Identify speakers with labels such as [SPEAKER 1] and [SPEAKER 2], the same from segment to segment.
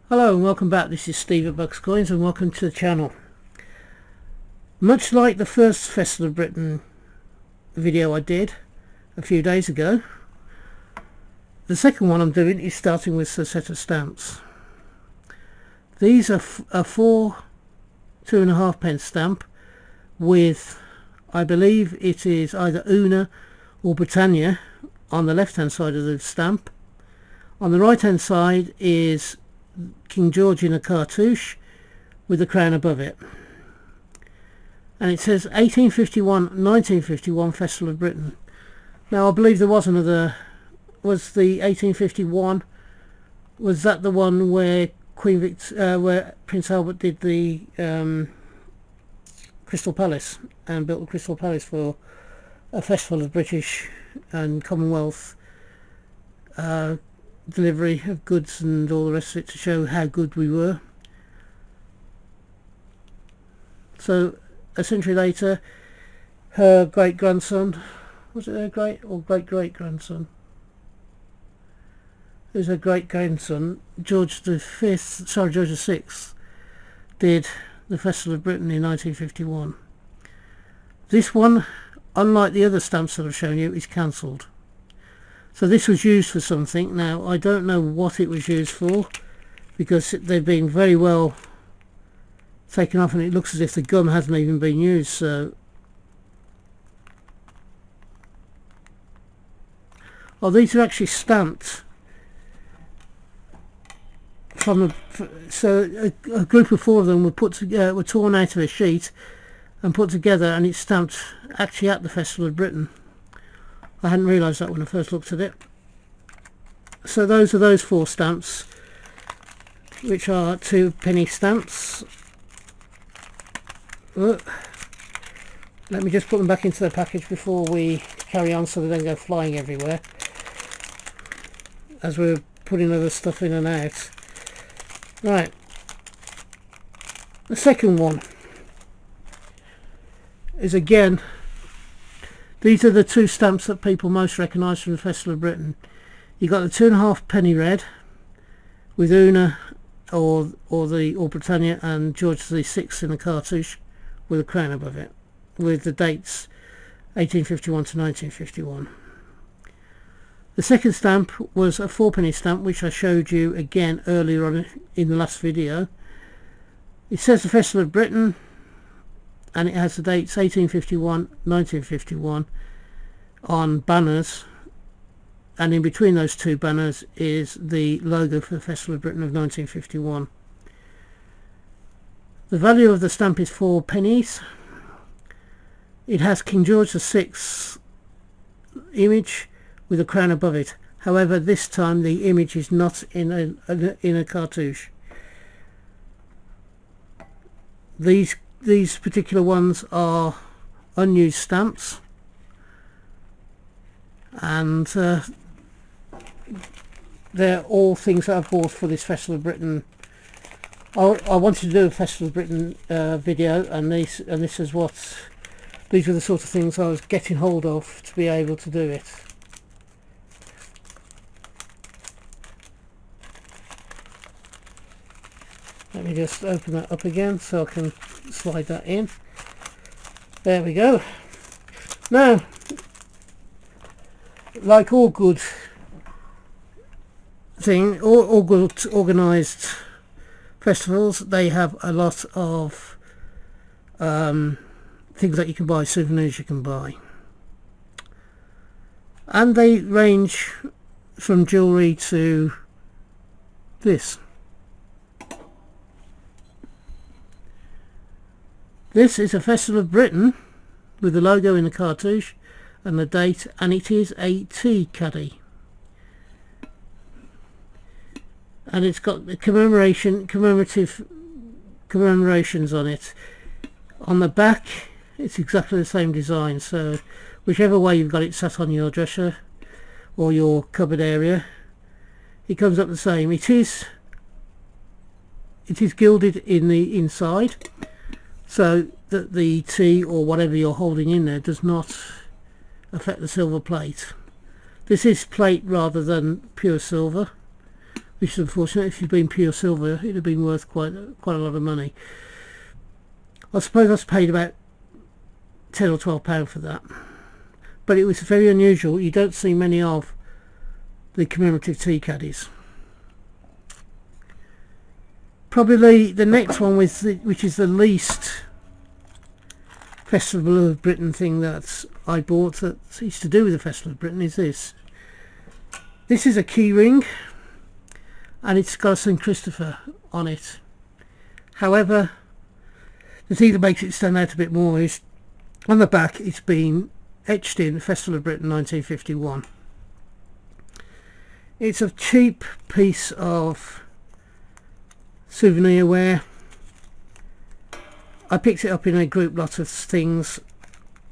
[SPEAKER 1] Hello and welcome back. This is Steve at Bucks Coins and welcome to the channel. Much like the first Festival of Britain video I did a few days ago, the second one I'm doing is starting with a set of stamps. These are a 4 2.5 pence stamp with, I believe it is either Una or Britannia on the left hand side of the stamp. On the right hand side is King George in a cartouche with the crown above it, and it says 1851-1951 Festival of Britain. Now I believe there was another. Was the 1851, was that the one where where Prince Albert did the Crystal Palace and built the Crystal Palace for a Festival of British and Commonwealth delivery of goods and all the rest of it, to show how good we were? So a century later, her great grandson, was it her great or great great grandson? It was her great grandson, George the Sixth, did the Festival of Britain in 1951. This one, unlike the other stamps that I've shown you, is cancelled. So this was used for something. Now I don't know what it was used for, because they've been very well taken off and it looks as if the gum hasn't even been used. So these are actually stamped from so a group of 4 of them were torn out of a sheet and put together, and it's stamped actually at the Festival of Britain. I hadn't realised that when I first looked at it. So those are those 4 stamps, which are 2-penny stamps. Let me just put them back into their package before we carry on, so they don't go flying everywhere as we're putting other stuff in and out. Right, the second one is, again, these are the 2 stamps that people most recognise from the Festival of Britain. You got the 2.5 penny red with Una or Britannia and George VI in a cartouche with a crown above it, with the dates 1851 to 1951. The second stamp was a 4-penny stamp, which I showed you again earlier on in the last video. It says the Festival of Britain, and it has the dates 1851, 1951 on banners, and in between those 2 banners is the logo for the Festival of Britain of 1951. The value of the stamp is 4 pennies. It has King George VI image with a crown above it. However, this time the image is not in a cartouche. These particular ones are unused stamps, and they're all things that I've bought for this Festival of Britain. I wanted to do a Festival of Britain video, and these were the sort of things I was getting hold of to be able to do it. Let me just open that up again so I can slide that in. There we go. Now, like all good all good organised festivals, they have a lot of things that you can buy, souvenirs you can buy, and they range from jewellery to this. This is a Festival of Britain with the logo in the cartouche and the date, and it is a tea caddy, and it's got the commemorative commemorations on it. On the back it's exactly the same design, so whichever way you've got it sat on your dresser or your cupboard area, it comes up the same. It is gilded in the inside, so that the tea or whatever you're holding in there does not affect the silver plate. This is plate rather than pure silver, which is unfortunate. If you'd been pure silver, it'd have been worth quite a lot of money. I suppose I paid about £10 or £12 for that, but it was very unusual. You don't see many of the commemorative tea caddies. Probably the next one, which is the least Festival of Britain thing that I bought that is to do with the Festival of Britain, is this. This is a key ring, and it's got a St. Christopher on it. However, the thing that makes it stand out a bit more is on the back it's been etched in Festival of Britain 1951. It's a cheap piece of souvenir ware. I picked it up in a group lot of things.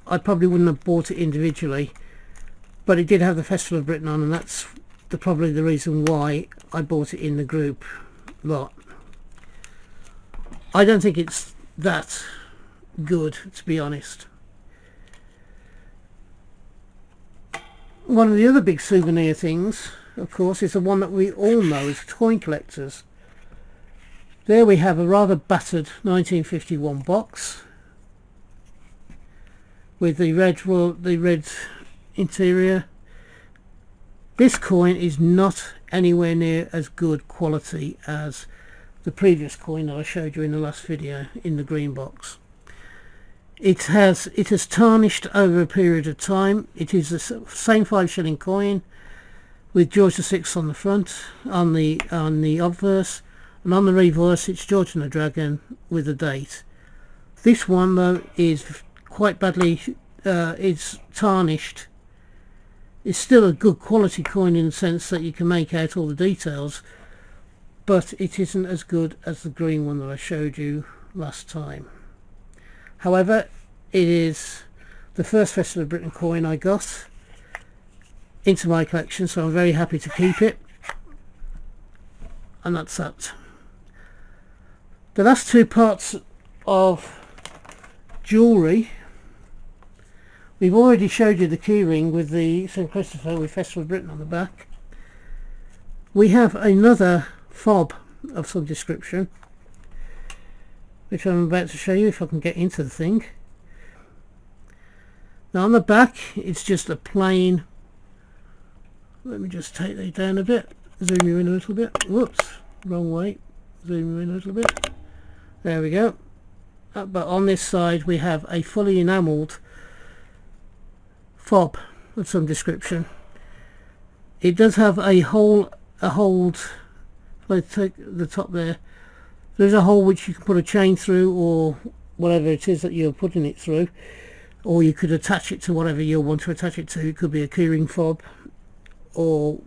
[SPEAKER 1] I probably wouldn't have bought it individually, but it did have the Festival of Britain on, and that's probably the reason why I bought it in the group lot. I don't think it's that good, to be honest. One of the other big souvenir things, of course, is the one that we all know as coin collectors. There we have a rather battered 1951 box with the red interior. This coin is not anywhere near as good quality as the previous coin that I showed you in the last video in the green box. It has tarnished over a period of time. It is the same 5-shilling coin with George VI on the front, on the obverse. And on the reverse it's George and the Dragon with a date. This one though is quite badly it's tarnished. It's still a good quality coin in the sense that you can make out all the details, but it isn't as good as the green one that I showed you last time. However, it is the first Festival of Britain coin I got into my collection, so I'm very happy to keep it. And that's that. The last two parts of jewellery, we've already showed you the keyring with the St. Christopher with Festival of Britain on the back. We have another FOB of some description, which I'm about to show you if I can get into the thing. Now on the back it's just a plain, let me just take that down a bit, zoom you in a little bit, whoops, wrong way, zoom you in a little bit. There we go. But on this side we have a fully enamelled FOB of some description. It does have a hold. Let's take the top there. There's a hole which you can put a chain through, or whatever it is that you're putting it through, or you could attach it to whatever you want to attach it to. It could be a keyring FOB or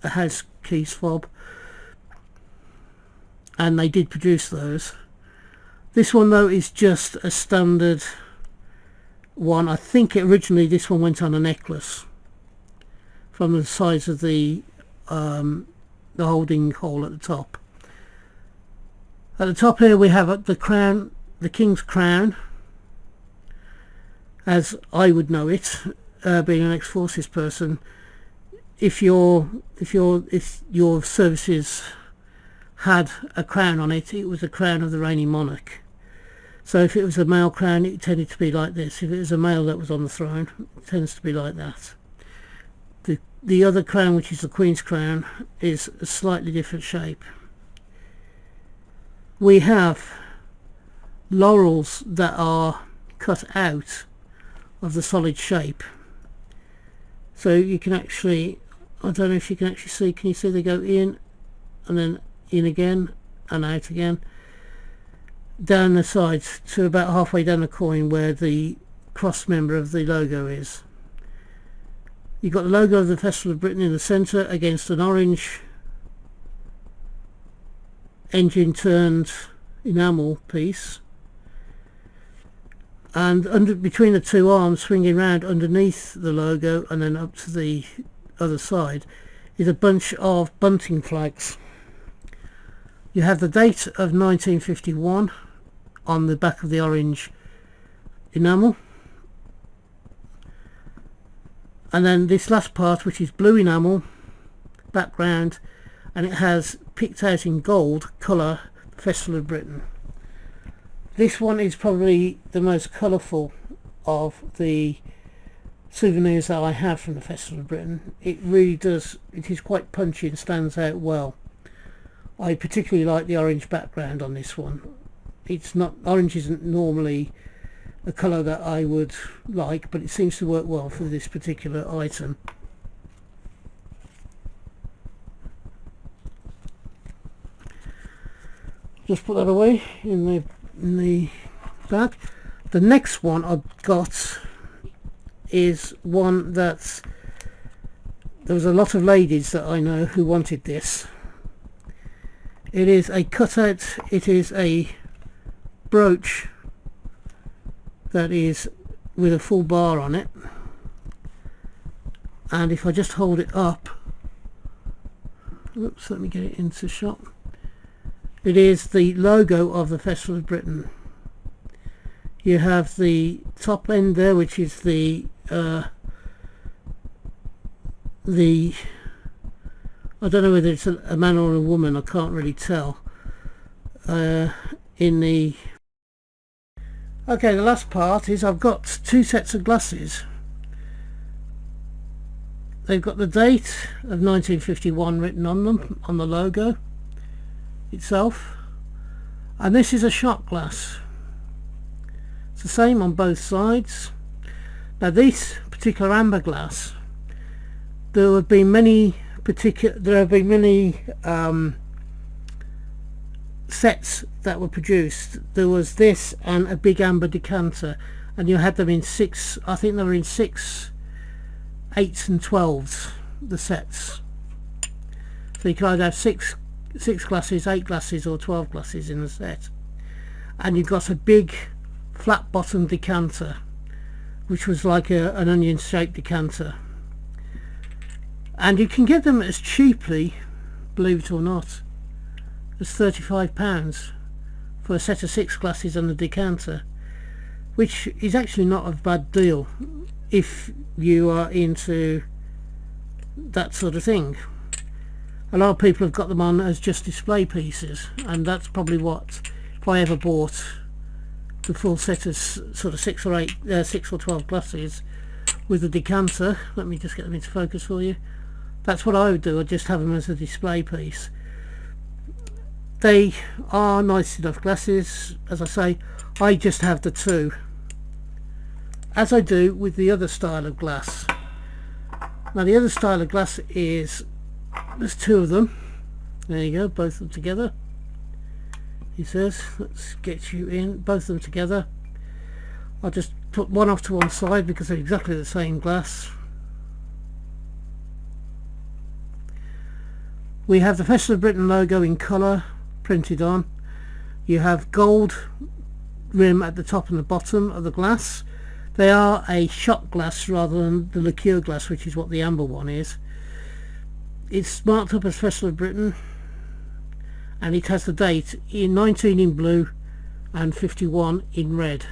[SPEAKER 1] a house keys FOB, and they did produce those. This one though is just a standard one. I think originally this one went on a necklace from the size of the holding hole at the top. At the top here we have the crown, the King's crown, as I would know it, being an ex-forces person. If your services had a crown on it, it was the crown of the reigning monarch. So if it was a male crown, it tended to be like this. If it was a male that was on the throne, it tends to be like that. The other crown, which is the Queen's crown, is a slightly different shape. We have laurels that are cut out of the solid shape. So you can actually, I don't know if you can actually see, can you see they go in and then in again and out again? Down the sides to about halfway down the coin where the cross member of the logo is. You've got the logo of the Festival of Britain in the centre against an orange engine turned enamel piece, and between the two arms, swinging round underneath the logo and then up to the other side, is a bunch of bunting flags. You have the date of 1951 on the back of the orange enamel, and then this last part, which is blue enamel background, and it has picked out in gold colour Festival of Britain. This one is probably the most colourful of the souvenirs that I have from the Festival of Britain. It really does, it is quite punchy and stands out well. I particularly like the orange background on this one. It's not, orange isn't normally a colour that I would like, but it seems to work well for this particular item. Just put that away in the bag. The next one I've got is one that's, there was a lot of ladies that I know who wanted this. It is a cutout, it is a brooch that is with a full bar on it, and if I just hold it up, oops, let me get it into shot. It is the logo of the Festival of Britain. You have the top end there, which is the I don't know whether it's a man or a woman, I can't really tell. In the the last part is I've got two sets of glasses. They've got the date of 1951 written on them, on the logo itself, and this is a shot glass. It's the same on both sides. Now this particular amber glass, there have been many sets that were produced. There was this and a big amber decanter, and you had them in six, I think they were in 6, 8s and 12s, the sets. So you could either have six glasses, 8 glasses or 12 glasses in the set, and you got a big flat bottom decanter which was like an onion shaped decanter, and you can get them as cheaply, believe it or not, as £35 for a set of 6 glasses and a decanter, which is actually not a bad deal if you are into that sort of thing. A lot of people have got them on as just display pieces, and that's probably what, if I ever bought the full set of sort of 6 or 12 glasses with a decanter, let me just get them into focus for you, that's what I would do. I'd just have them as a display piece. They are nice enough glasses. As I say, I just have the 2, as I do with the other style of glass. Now the other style of glass is, there's 2 of them, there you go, both of them together. He says, let's get you in, both of them together. I'll just put one off to one side because they're exactly the same glass. We have the Festival of Britain logo in colour printed on. You have gold rim at the top and the bottom of the glass. They are a shot glass rather than the liqueur glass, which is what the amber one is. It's marked up as Festival of Britain, and it has the date in 19 in blue and 51 in red.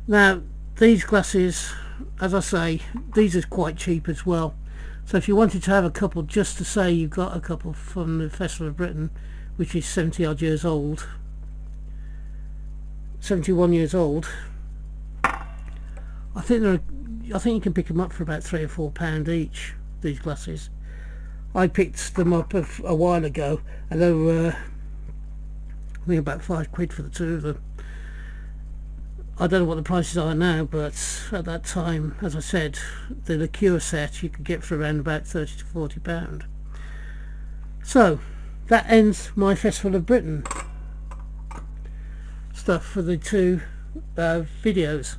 [SPEAKER 1] Now these glasses, as I say, these are quite cheap as well. So if you wanted to have a couple, just to say you've got a couple from the Festival of Britain, which is 70 odd years old, 71 years old, I think you can pick them up for about £3 or £4 each, these glasses. I picked them up a while ago, and they were I think about £5 for the 2 of them. I don't know what the prices are now, but at that time, as I said, the liqueur set you could get for around about £30 to £40. So that ends my Festival of Britain stuff for the 2 videos.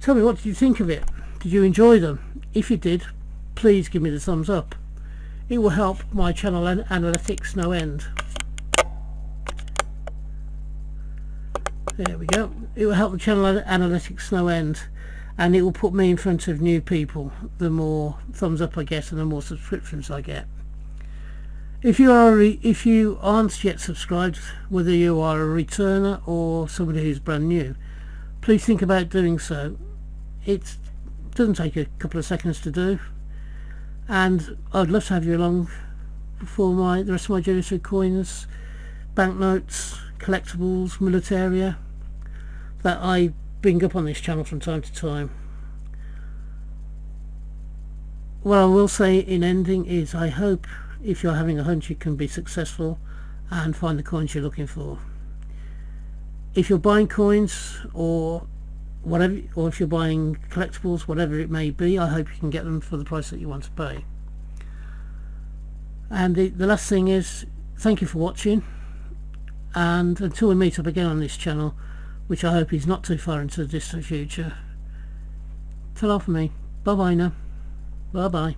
[SPEAKER 1] Tell me, what did you think of it? Did you enjoy them? If you did, please give me the thumbs up. It will help my channel analytics no end. There we go. It will help the channel analytics no end, and it will put me in front of new people the more thumbs up I get and the more subscriptions I get. If you aren't yet subscribed, whether you are a returner or somebody who's brand new, please think about doing so. It doesn't take a couple of seconds to do, and I'd love to have you along for the rest of my journeys through coins, banknotes, collectibles, militaria that I bring up on this channel from time to time. What I will say in ending is I hope if you're having a hunt you can be successful and find the coins you're looking for. If you're buying coins or whatever, or if you're buying collectibles, whatever it may be, I hope you can get them for the price that you want to pay. And the last thing is, thank you for watching, and until we meet up again on this channel, which I hope is not too far into the distant future, ta-ra for me. Bye bye now. Bye bye.